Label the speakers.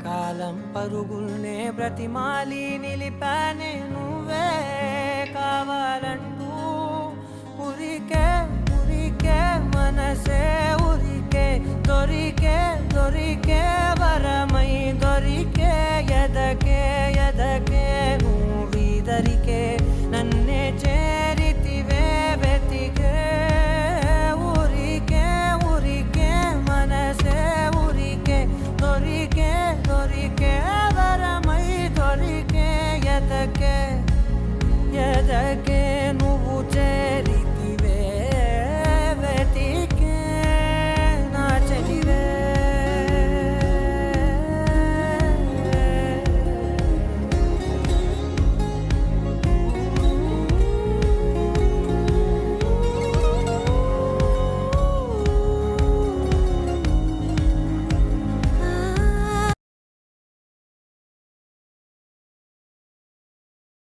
Speaker 1: కాలం పరుగుల్నే బ్రతిమాలి నిలిపానే నువ్వే కావాలంటూ ఉరికే ఉరికే మనసే ఉరికే దొరికే దొరికే వరమై దొరికే ఎదకే ఎదకే నువ్వీదరికే నన్నే చేరితివే వెతికే ఊరికే ఊరికే మనసే ఊరికే దొరికే దొరికే వరమై దొరికే ఎదకే ఎదకే